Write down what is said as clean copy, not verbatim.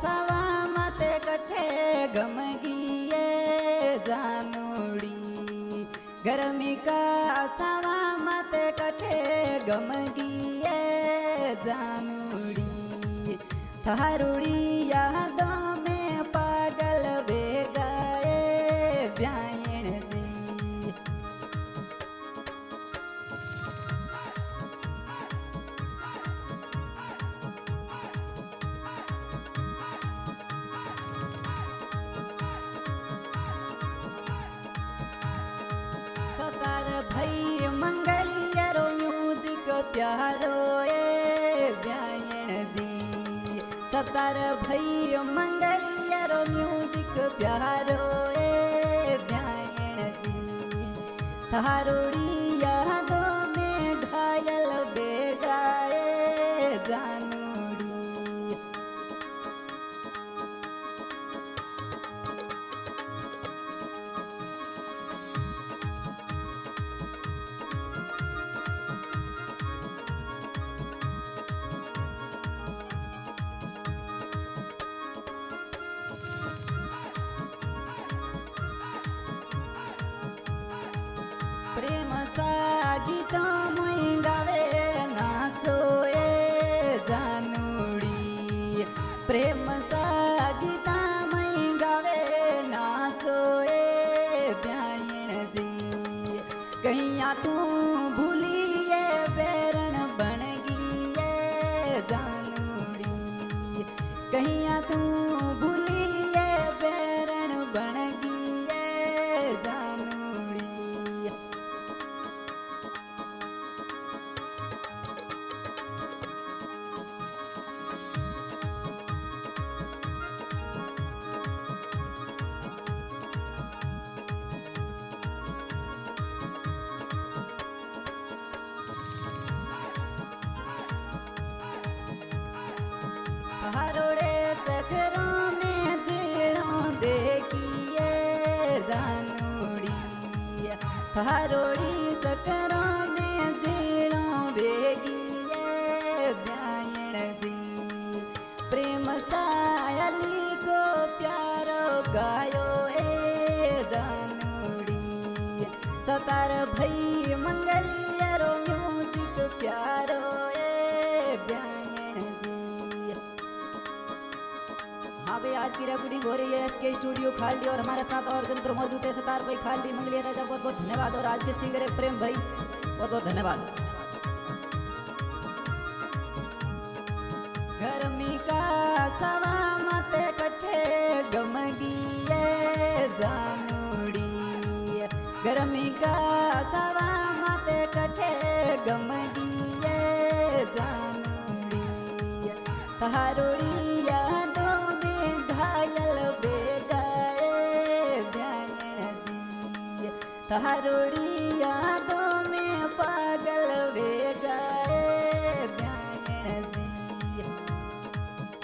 सवा मते कठे गमगिए जानूड़ी गर्मी का सवा मते कठे गमगिए जानूड़ी थारूड़ी यादों में पागल बेगाए ब्यायण जी सतार भई मंगलियरो म्यूजिक प्यारो ए ब्यायण जी सतार भई मंगलियरो म्यूजिक प्यारो ए ब्यायण जी थारोड़ी यादों में घायल बेगाए जानूड़ी प्रेम सा गीतों में गावे नाचो ए जानूड़ी प्रेम सा गीता में गावे नाचो ए ब्यायण जी कहीं तू भूलिए बेरन बन गई जानूड़ी कहीं तू भूलिए बेरन बन गई जानूड़ी हरोड़े सखरों में दिलों देखिए जानूड़ी हरोड़ी सकरों में दिलों बेगिए ब्यायण जी प्रेम सायली को प्यारो गायो ए जानूड़ी सतार भई मंगलियरो म्यूजिक प्यारो ए ब्यायण जी। हाँ भाई आज की रिकॉर्डिंग हो रही है एसके स्टूडियो खालडी और हमारे साथ और गंत्र मौजूद है सतार भाई खालडी मंगलिया राजा बहुत बहुत धन्यवाद और आज के सिंगर है प्रेम भाई बहुत बहुत धन्यवाद। गर्मी का सवा मते कठे गमगिए जानूड़ी गर्मी का सवा मते कठे गमगिए जानूड़ी थारोड़ी यादों में घायल बेगाए ब्यायण जी थारोड़ी यादों